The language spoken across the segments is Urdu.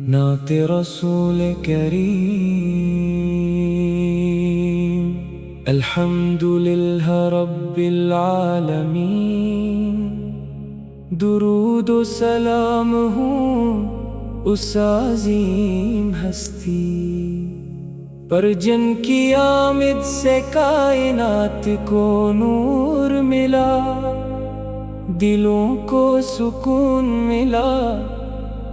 نعت رسول کریم الحمد للہ رب العالمین، درود و سلام ہوں اس عظیم ہستی پر جن کی آمد سے کائنات کو نور ملا، دلوں کو سکون ملا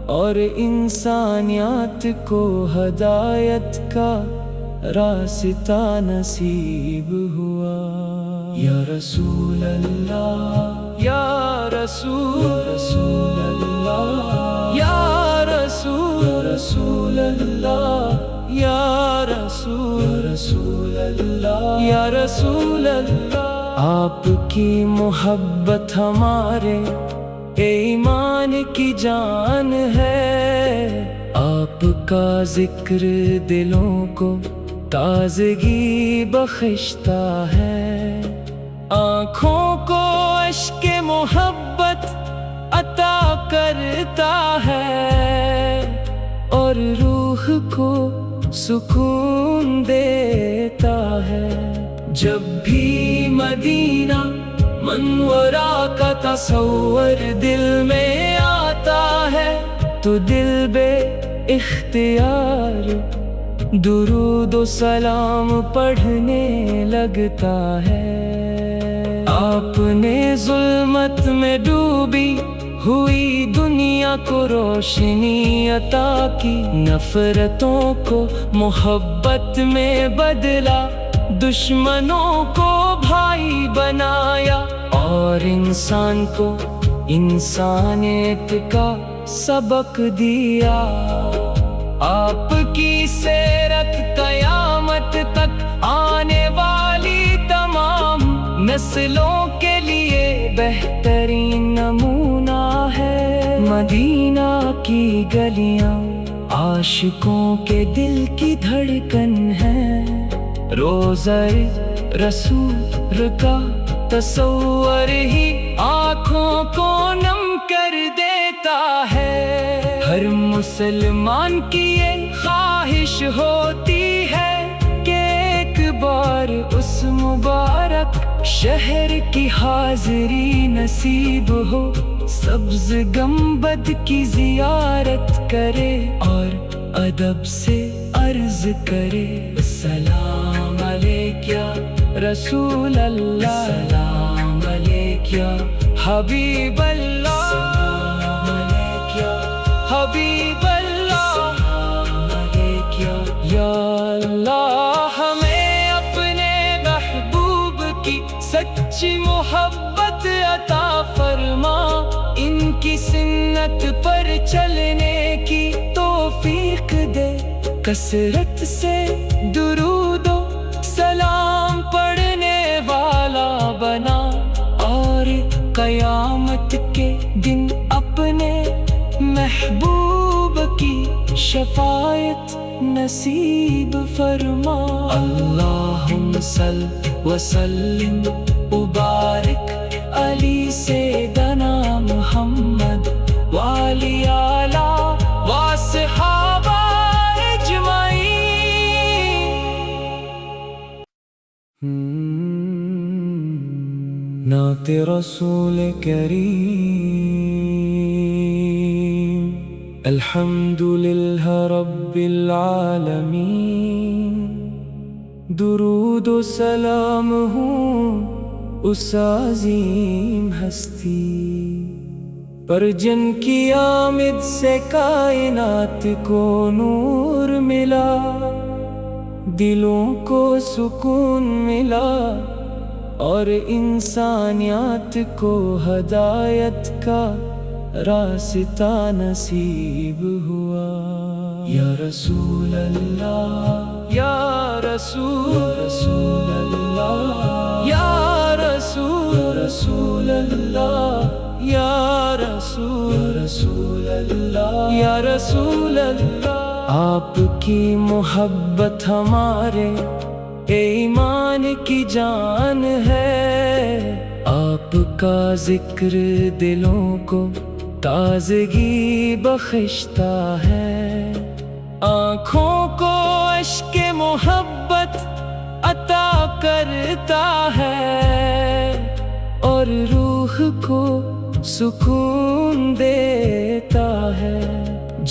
اور انسانیات کو ہدایت کا راستہ نصیب ہوا۔ یا رسول اللہ، یا رسول اللہ، یا رسول اللہ، یا رسول اللہ، یا رسول اللہ۔ آپ کی محبت ہمارے ایمان کی جان ہے، آپ کا ذکر دلوں کو تازگی بخشتا ہے، آنکھوں کو اشک محبت عطا کرتا ہے اور روح کو سکون دیتا ہے۔ جب بھی مدینہ منورہ کا تصور دل میں آتا ہے تو دل بے اختیار درود و سلام پڑھنے لگتا ہے۔ آپ نے ظلمت میں ڈوبی ہوئی دنیا کو روشنی عطا کی، نفرتوں کو محبت میں بدلا، دشمنوں کو بھائی بنایا اور انسان کو انسانیت کا سبق دیا۔ آپ کی سیرت قیامت تک آنے والی تمام نسلوں کے لیے بہترین نمونہ ہے۔ مدینہ کی گلیاں عاشقوں کے دل کی دھڑکن ہے، روضہ رسول کا تصور ہی آنکھوں کو نم کر دیتا ہے۔ ہر مسلمان کی یہ خواہش ہوتی ہے کہ ایک بار اس مبارک شہر کی حاضری نصیب ہو، سبز گنبد کی زیارت کرے اور ادب سے عرض کرے، سلام علیک یا رسول اللہ، سلام علیک یا حبیب اللہ، سلام علیک یا حبیب اللہ، سلام علیک یا اللہ۔ ہمیں اپنے محبوب کی سچی محبت عطا فرما، ان کی سنت پر چلنے کی توفیق دے، کثرت سے درود و سلام پڑھنے والا بنا اور قیامت کے دن اپنے محبوب کی شفاعت نصیب فرما۔ اللہم صل وسلم وبارک علی سیدنا محمد وعلی آلہ واصحابہ نعت رسول کریم الحمد للہ رب العالمین، درود و سلام ہوں اس عظیم ہستی پر جن کی آمد سے کائنات کو نور ملا، دلوں کو سکون ملا اور انسانیات کو ہدایت کا راستہ نصیب ہوا۔ یا رسول اللہ، یا رسول اللہ، یا رسول اللہ، یا رسول اللہ، یا رسول اللہ۔ آپ کی محبت ہمارے ایمان کی جان ہے، آپ کا ذکر دلوں کو تازگی بخشتا ہے، آنکھوں کو اشک محبت عطا کرتا ہے، اور روح کو سکون دیتا ہے۔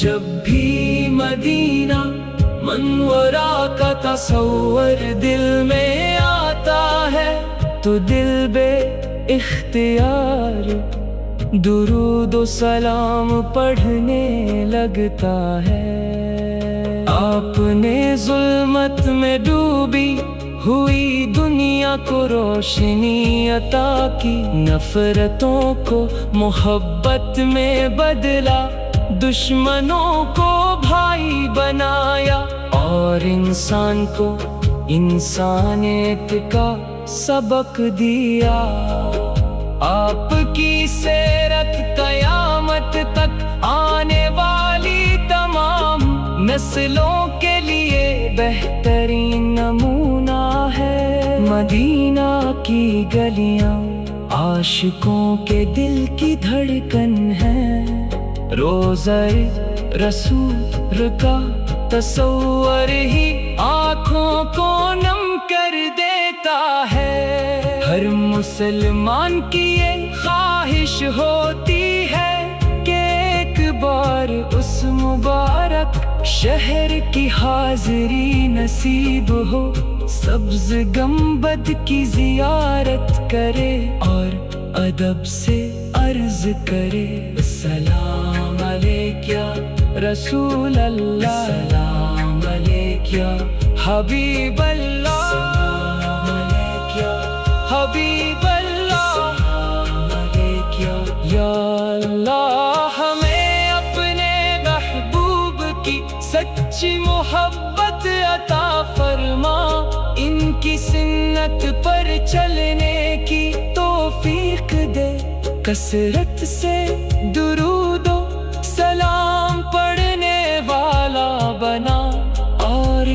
جب بھی مدینہ منورہ کا تصور دل میں آتا ہے تو دل بے اختیار درود و سلام پڑھنے لگتا ہے۔ آپ نے ظلمت میں ڈوبی ہوئی دنیا کو روشنی عطا کی، نفرتوں کو محبت میں بدلا، دشمنوں کو بھائی بنایا، اور انسان کو انسانیت کا سبق دیا۔ آپ کی سیرت قیامت تک آنے والی تمام نسلوں کے لیے بہترین نمونہ ہے۔ مدینہ کی گلیاں عاشقوں کے دل کی دھڑکن ہے، روضہ رسول کا تصور ہی آنکھوں کو نم کر دیتا ہے۔ ہر مسلمان کی یہ خواہش ہوتی ہے کہ ایک بار اس مبارک شہر کی حاضری نصیب ہو، سبز گنبد کی زیارت کرے اور ادب سے عرض کرے، السلام علیک یا رسول اللہ، السلام علیک یا حبیب اللہ، السلام علیک یا حبیب اللہ، السلام علیک یا اللہ۔ ہمیں اپنے محبوب کی سچی محبت عطا فرما، ان کی سنت پر چلنے کی توفیق دے، کثرت سے درود و سلام پڑھنے والا بنا، اور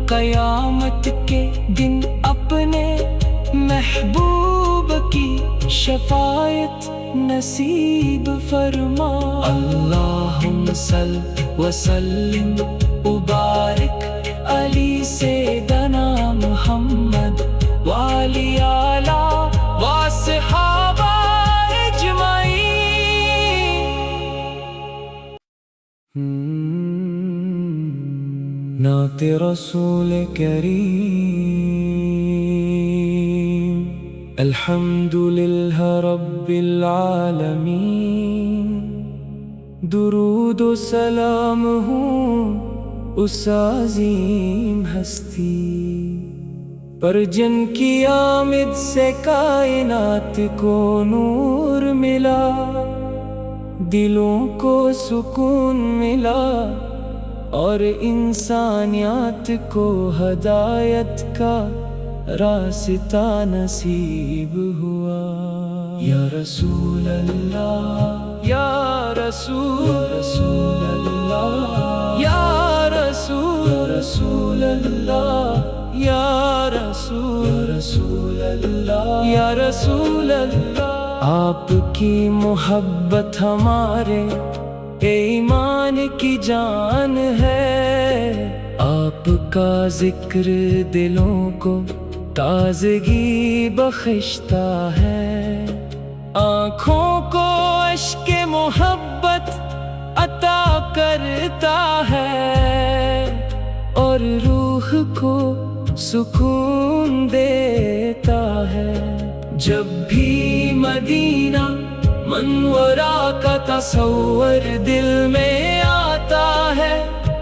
قیامت کے دن اپنے محبوب کی شفاعت نصیب فرما۔ اللہم صل وسلم وبارک علی سیدنا محمد وعلی آلہ وصحابہ اجمعین۔ نعت رسول کریم، الحمدللہ رب العالمین، درود و سلام ہوں اس عظیم ہستی پر جن کی آمد سے کائنات کو نور ملا، دلوں کو سکون ملا، اور انسانیات کو ہدایت کا راستہ نصیب ہوا۔ یا رسول اللہ، یا رسول اللہ، یا رسول اللہ، یا رسول اللہ، یا رسول اللہ۔ آپ کی محبت ہمارے ایمان کی جان ہے، آپ کا ذکر دلوں کو تازگی بخشتا ہے، آنکھوں کو اشک محبت عطا کرتا ہے، اور روح کو سکون دیتا ہے۔ جب بھی مدینہ منورہ کا تصور دل میں آتا ہے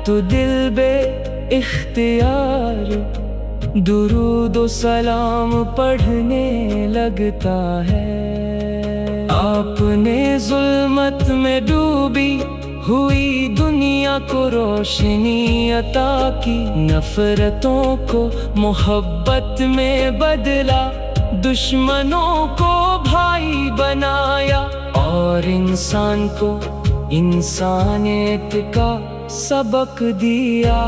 تو دل بے اختیار درود و سلام پڑھنے لگتا ہے۔ آپ نے ظلمت میں ڈوبی ہوئی دنیا کو روشنی عطا کی، نفرتوں کو محبت میں بدلا، دشمنوں کو بھائی بنایا، اور انسان کو انسانیت کا سبق دیا۔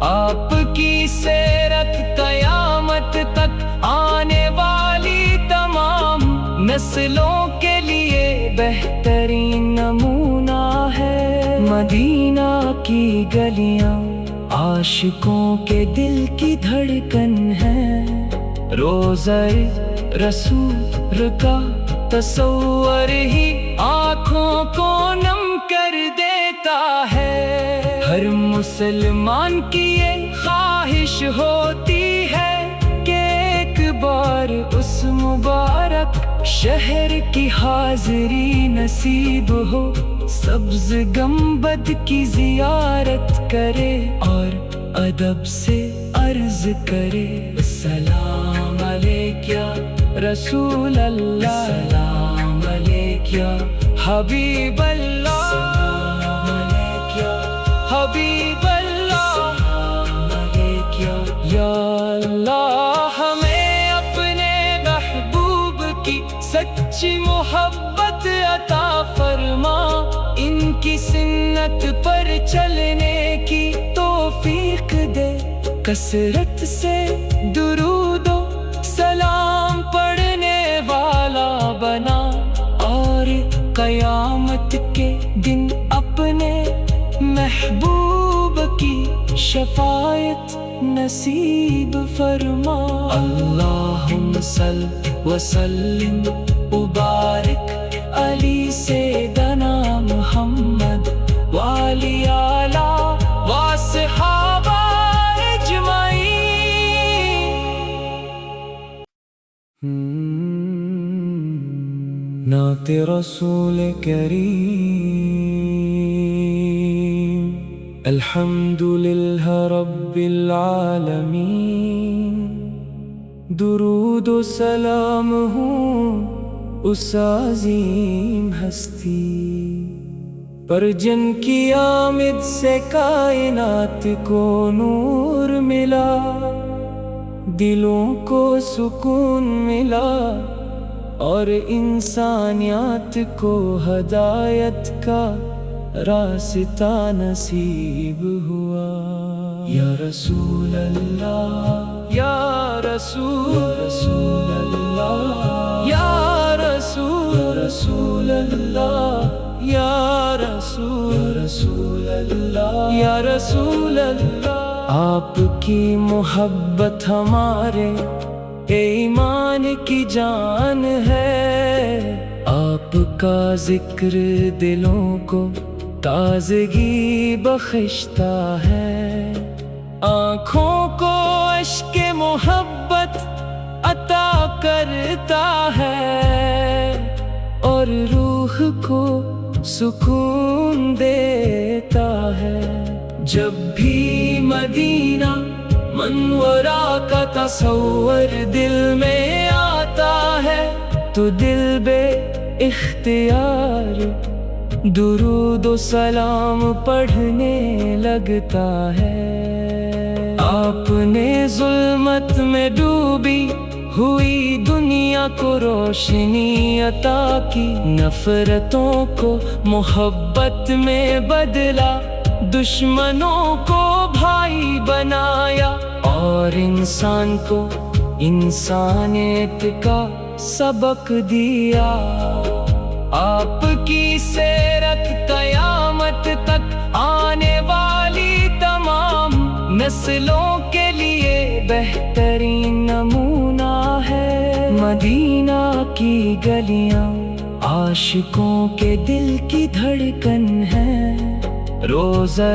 آپ کی سیرت قیامت تک آنے والی تمام نسلوں کے لیے بہترین مدینہ کی گلیاں عاشقوں کے دل کی دھڑکن ہے، روضہ رسول کا تصور ہی آنکھوں کو نم کر دیتا ہے۔ ہر مسلمان کی یہ خواہش ہوتی ہے کہ ایک بار اس مبارک شہر کی حاضری نصیب ہو، سبز گنبد کی زیارت کرے اور ادب سے عرض کرے، سلام علیک یا رسول اللہ، سلام علیک یا حبیب اللہ، سلام علیک یا حبیب اللہ، سلام علیک یا اللہ۔ ہمیں اپنے محبوب کی سچی محبت عطا فرما، ان کی سنت پر چلنے کی توفیق دے، کثرت سے درود و سلام پڑھنے والا بنا، اور قیامت کے دن اپنے محبوب کی شفاعت نصیب فرما۔ اللہم صل وسلم وبارک علی سیدنا محمد وعلی آلہ وصحابہ اجمعین۔ نعت رسول کریم۔ الحمد للہ رب العالمین، درود و سلام ہوں اس عظیم ہستی پر جن کی آمد سے کائنات کو نور ملا، دلوں کو سکون ملا اور انسانیات کو ہدایت کا راستہ نصیب ہوا۔ یا رسول اللہ، یا رسول اللہ، یا رسول اللہ، یا رسول اللہ، یا رسول اللہ۔ آپ کی محبت ہمارے ایمان کی جان ہے، آپ کا ذکر دلوں کو تازگی بخشتا ہے، آنکھوں کو اشک محبت عطا کرتا ہے، اور روح کو سکون دیتا ہے۔ جب بھی مدینہ منورہ کا تصور دل میں آتا ہے تو دل بے اختیار درود و سلام پڑھنے لگتا ہے۔ آپ نے ظلمت میں ڈوبی ہوئی دنیا کو روشنی عطا کی، نفرتوں کو محبت میں بدلا، دشمنوں کو بھائی بنایا، اور انسان کو انسانیت کا سبق دیا۔ آپ کی سیرت قیامت تک آنے والی تمام نسلوں کے لیے بہترین نمونہ ہے۔ مدینہ کی گلیاں عاشقوں کے دل کی دھڑکن ہے، روضہ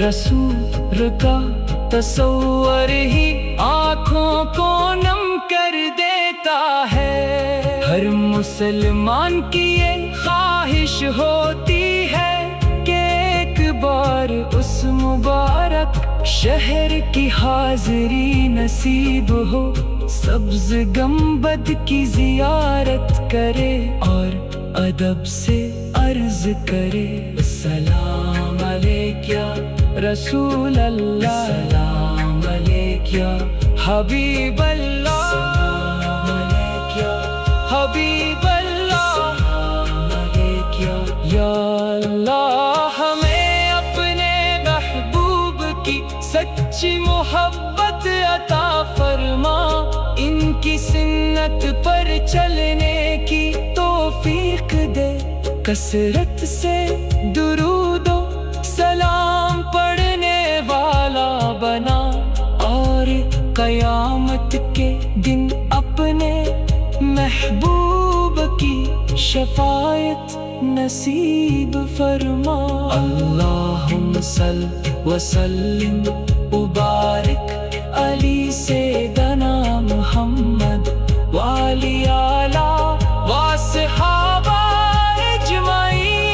رسول کا تصور ہی آنکھوں کو نم کر دیتا ہے۔ ہر مسلمان کی یہ خواہش ہوتی ہے کہ ایک بار اس مبارک شہر کی حاضری نصیب ہو، سبز گنبد کی زیارت کرے اور ادب سے عرض کرے، سلام علیک یا رسول اللہ، سلام علیک یا حبیب اللہ، سلام علیک یا حبیب اللہ، سلام علیک یا اللہ۔ ہمیں اپنے محبوب کی سچی محبت عطا فرما، ان کی سنت پر چلنے کی توفیق دے، کثرت سے درود و شفاعت نصیب فرما۔ اللہم صل وسلم وبارک علی سیدنا محمد وعلی آلہ وصحابہ اجمعین۔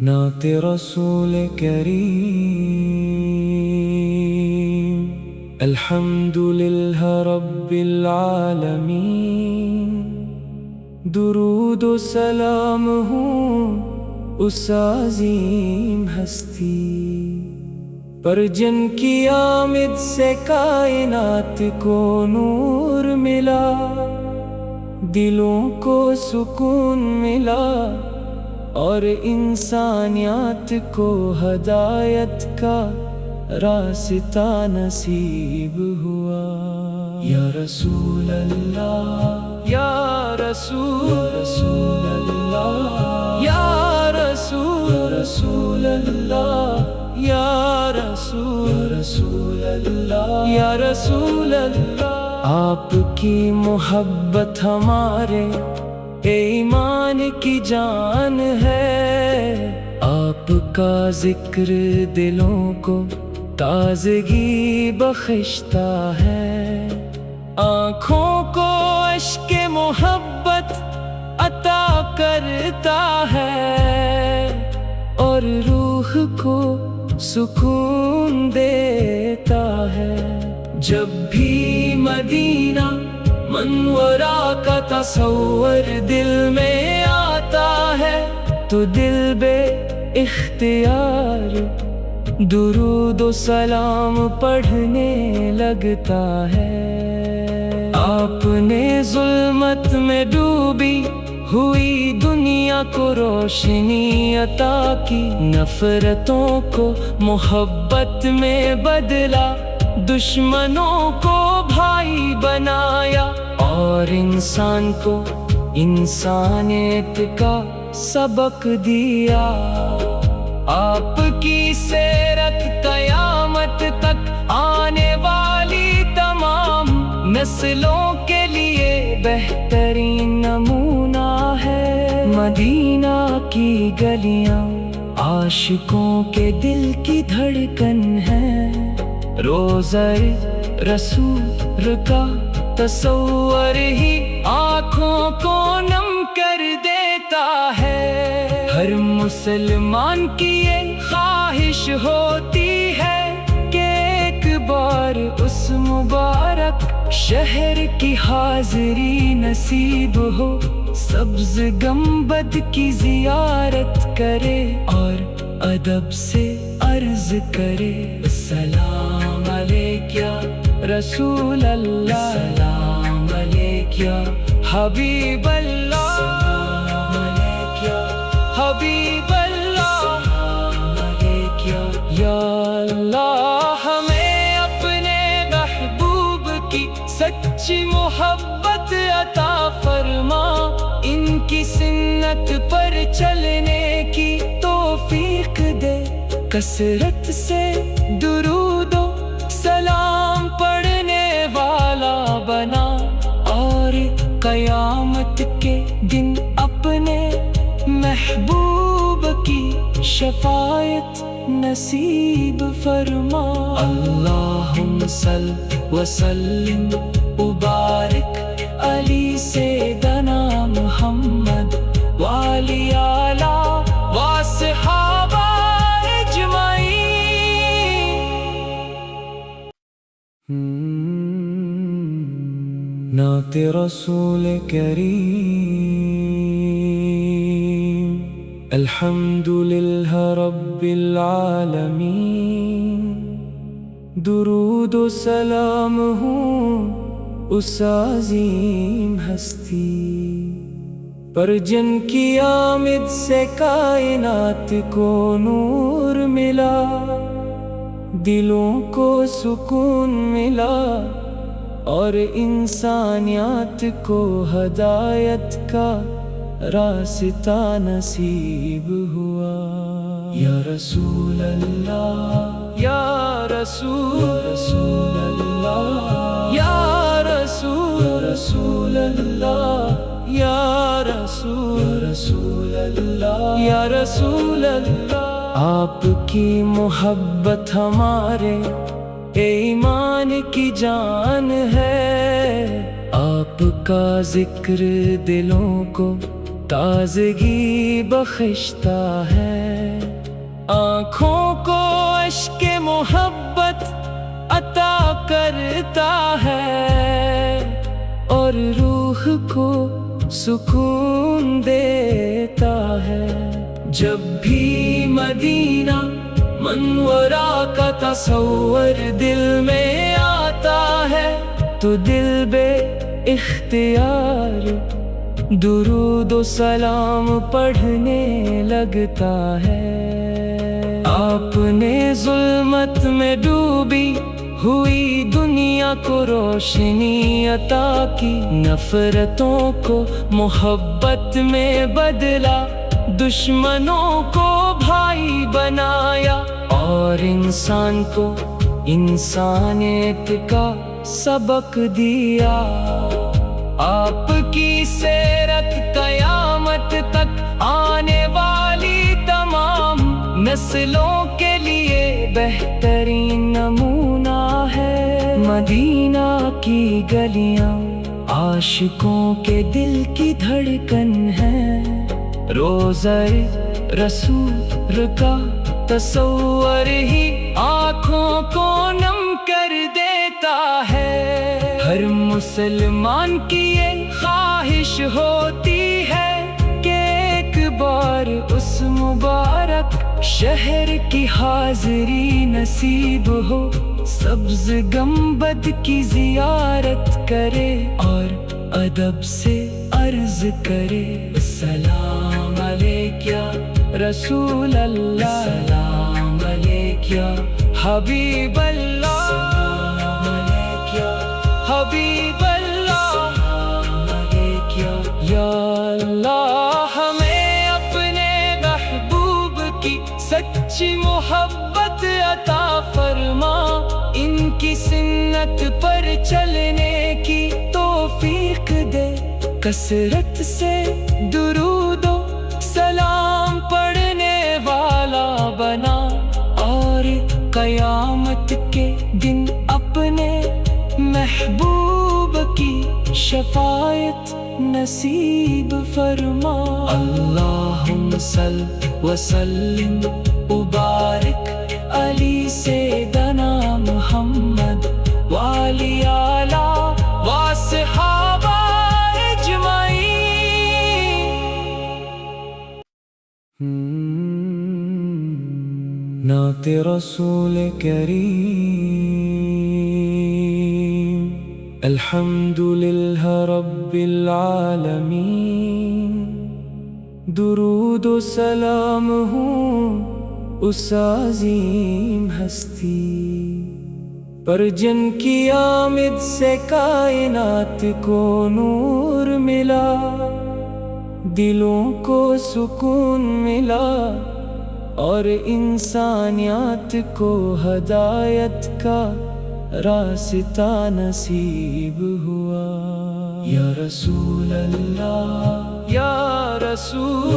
نعت رسول کریم۔ الحمد للہ رب العالمین، درود و سلام ہوں اس عظیم ہستی پر جن کی آمد سے کائنات کو نور ملا، دلوں کو سکون ملا اور انسانیات کو ہدایت کا راستہ نصیب ہوا۔ یا رسول اللہ، یا رسول اللہ، یا رسول اللہ، یا رسول اللہ، یا رسول اللہ۔ آپ کی محبت ہمارے ایمان کی جان ہے، آپ کا ذکر دلوں کو تازگی بخشتا ہے، آنکھوں کو اشک محبت عطا کرتا ہے اور روح کو سکون دیتا ہے۔ جب بھی مدینہ منورہ کا تصور دل میں آتا ہے تو دل بے اختیار درود و سلام پڑھنے لگتا ہے۔ آپ نے ظلمت میں ڈوبی ہوئی دنیا کو روشنی عطا کی، نفرتوں کو محبت میں بدلا، دشمنوں کو بھائی بنایا اور انسان کو انسانیت کا سبق دیا۔ آپ کی سیرت قیامت تک آنے والی تمام نسلوں کے لیے بہترین نمونہ ہے۔ مدینہ کی گلیاں عاشقوں کے دل کی دھڑکن ہے، روضہ رسول کا تصور ہی آنکھوں کو نم کر دیتا ہے۔ ہر مسلمان کی یہ خواہش ہوتی ہے کہ ایک بار اس مبارک شہر کی حاضری نصیب ہو، سبز گنبد کی زیارت کرے اور ادب سے عرض کرے، السلام علیک یا رسول اللہ، السلام علیک یا حبیب اللہ، السلام علیک یا حبیب اللہ، السلام علیک یا اللہ۔ ہمیں اپنے محبوب کی سچی محبت عطا فرما، ان کی سنت پر چلنے کی توفیق دے، کثرت سے درود و سلام پڑھنے والا بنا اور قیامت کے دن اپنے محبوب کی شفاعت نصیب فرما۔ اللہم صل وسلم وبارک علی سیدنا محمد وعلی آلہ وصحابہ نعت رسول کریم۔ الحمد للہ رب العالمین، درود و سلام ہوں اس عظیم ہستی پر جن کی آمد سے کائنات کو نور ملا، دلوں کو سکون ملا اور انسانیات کو ہدایت کا راستہ نصیب ہوا۔ یا رسول اللہ، یا رسول اللہ، یا رسول اللہ یا رسول اللہ یا رسول اللہ، آپ کی محبت ہمارے ایمان کی جان ہے، آپ کا ذکر دلوں کو تازگی بخشتا ہے، آنکھوں کو اشک محبت عطا کرتا ہے، اور روح کو سکون دیتا ہے۔ جب بھی مدینہ منورہ کا تصور دل میں آتا ہے تو دل بے اختیار درود و سلام پڑھنے لگتا ہے۔ آپ نے ظلمت میں ڈوبی ہوئی دنیا کو روشنی عطا کی، نفرتوں کو محبت میں بدلا، دشمنوں کو بھائی بنایا، اور انسان کو انسانیت کا سبق دیا۔ آپ کی سیرت قیامت تک آنے والی تمام نسلوں کے لیے بہترین نمونہ ہے۔ مدینہ کی گلیاں عاشقوں کے دل کی دھڑکن ہے، روضہ رسول کا تصور ہی آنکھوں کو نم کر دیتا ہے۔ ہر مسلمان کی یہ خواہش ہوتی ہے کہ ایک بار اس مبارک شہر کی حاضری نصیب ہو، سبز گنبد کی زیارت کرے اور ادب سے عرض کرے، السلام علیک یا رسول اللہ، السلام علیک یا حبیب اللہ، السلام علیک یا حبیب اللہ، السلام علیک یا اللہ۔ ہمیں اپنے محبوب کی سچی محبت عطا فرما، ان کی سنت پر چلنے کی توفیق دے، کثرت سے درود و سلام پڑھنے والا بنا، اور قیامت کے دن اپنے محبوب کی شفاعت نصیب فرما۔ اللہم صل وسلم وبارک علی سیدنا محمد وعلی آلہ وصحابہ اجمعین۔ نعت رسول کریم، الحمد للہ رب العالمین، درود و سلام ہوں اس عظیم ہستی پر جن کی آمد سے کائنات کو نور ملا، دلوں کو سکون ملا، اور انسانیات کو ہدایت کا راستہ نصیب ہوا۔ یا رسول اللہ یا رسول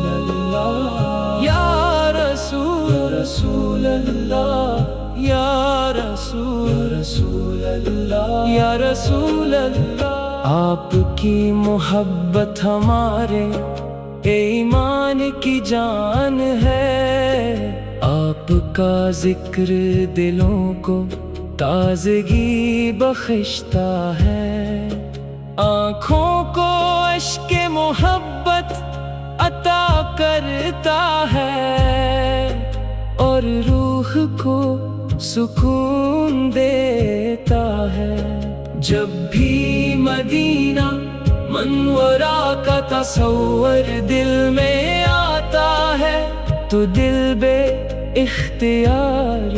اللہ یا رسول اللہ یا رسول اللہ یا رسول اللہ، آپ کی محبت ہمارے ایمان کی جان ہے، آپ کا ذکر دلوں کو تازگی بخشتا ہے، آنکھوں کو اشک محبت عطا کرتا ہے، اور روح کو سکون دیتا ہے۔ جب بھی مدینہ منورہ کا تصور دل میں آتا ہے تو دل بے اختیار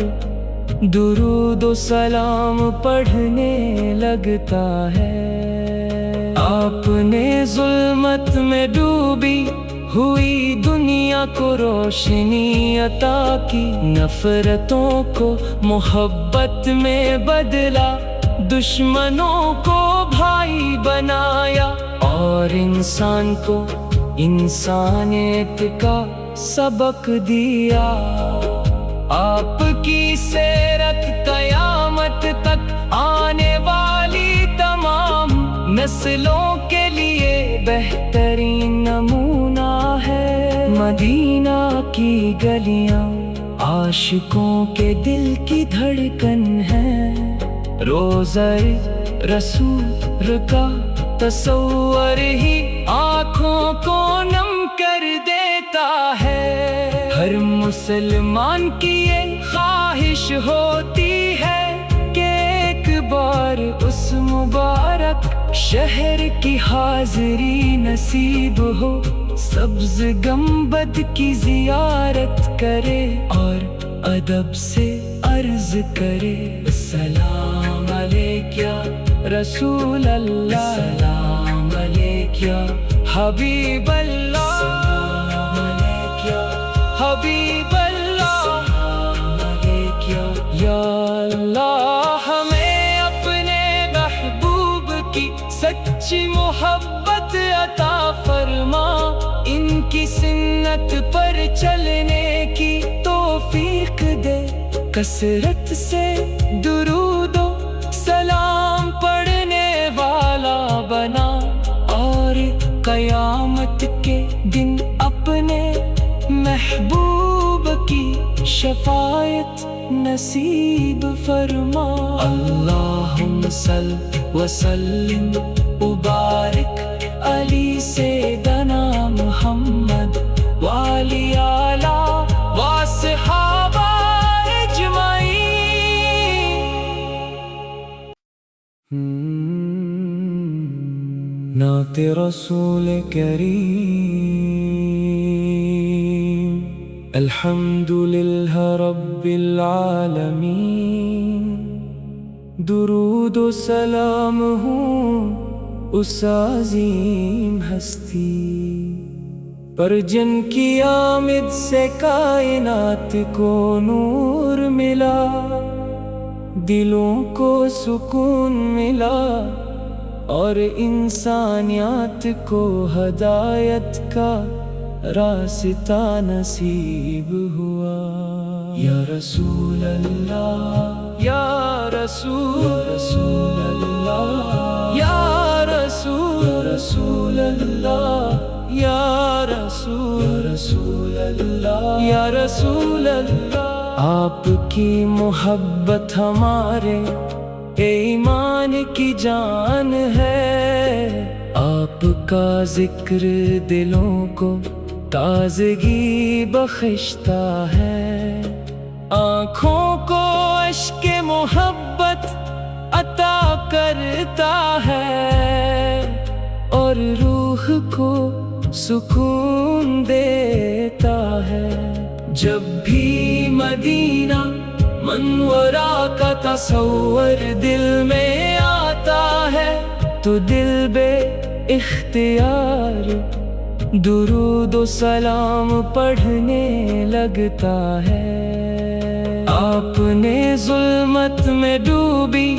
درود و سلام پڑھنے لگتا ہے۔ آپ نے ظلمت میں ڈوبی ہوئی دنیا کو روشنی عطا کی، نفرتوں کو محبت میں بدلا، دشمنوں کو اور انسان کو انسانیت کا سبق دیا۔ آپ کی سیرت قیامت تک آنے والی تمام نسلوں کے لیے بہترین نمونہ ہے۔ مدینہ کی گلیاں عاشقوں کے دل کی دھڑکن ہے۔ روضہ رسول کا تصور ہی آنکھوں کو نم کر دیتا ہے۔ ہر مسلمان کی یہ خواہش ہوتی ہے کہ ایک بار اس مبارک شہر کی حاضری نصیب ہو، سبز گنبد کی زیارت کرے اور ادب سے عرض کرے، السلام علیک یا رسول اللہ، السلام علیک یا حبیب اللہ، السلام علیک یا حبیب اللہ، السلام علیک یا اللہ۔ ہمیں اپنے محبوب کی سچی محبت عطا فرما، ان کی سنت پر چلنے کی توفیق دے، کثرت سے درود و سلام پڑھنے والا بنا، اور قیامت کے دن اپنے محبوب کی شفاعت نصیب فرما۔ اللہم صل وسلم وبارک علی سیدنا محمد وعلی آلہ وصحابہ اجمعین۔ نعت رسول کریم۔ الحمد للہ رب العالمین، درود و سلام ہوں اس عظیم ہستی پر جن کی آمد سے کائنات کو نور ملا، دلوں کو سکون ملا اور انسانیات کو ہدایت کا راستہ نصیب ہوا۔ یا رسول اللہ، یا رسول اللہ، یا رسول اللہ، یا رسول اللہ، یا رسول اللہ۔ آپ کی محبت ہمارے ایمان کی جان ہے، آپ کا ذکر دلوں کو تازگی بخشتا ہے، آنکھوں کو اشک محبت عطا کرتا ہے، اور روح کو سکون دیتا ہے۔ جب بھی مدینہ منورہ کا تصور دل میں آتا ہے تو دل بے اختیار درود و سلام پڑھنے لگتا ہے۔ آپ نے ظلمت میں ڈوبی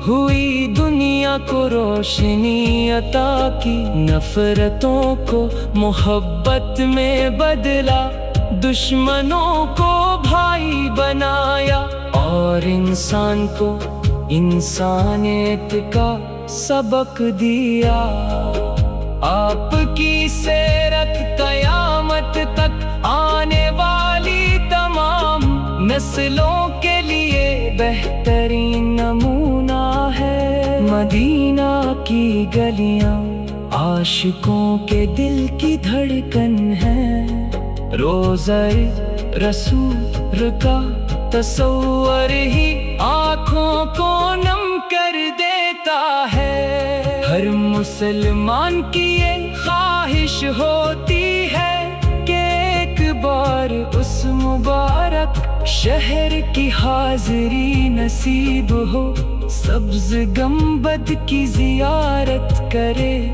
ہوئی دنیا کو روشنی عطا کی، نفرتوں کو محبت میں بدلا، دشمنوں کو بھائی بنایا، اور انسان کو انسانیت کا سبق دیا۔ آپ کی سیرت قیامت تک آنے والی تمام نسلوں کے لیے بہترین نمونہ ہے۔ مدینہ کی گلیاں عاشقوں کے دل کی دھڑکن ہے، روضہ رسول کا تصور ہی آنکھوں کو نم کر دیتا ہے۔ ہر مسلمان کی یہ خواہش ہوتی ہے کہ ایک بار اس مبارک شہر کی حاضری نصیب ہو، سبز گنبد کی زیارت کرے۔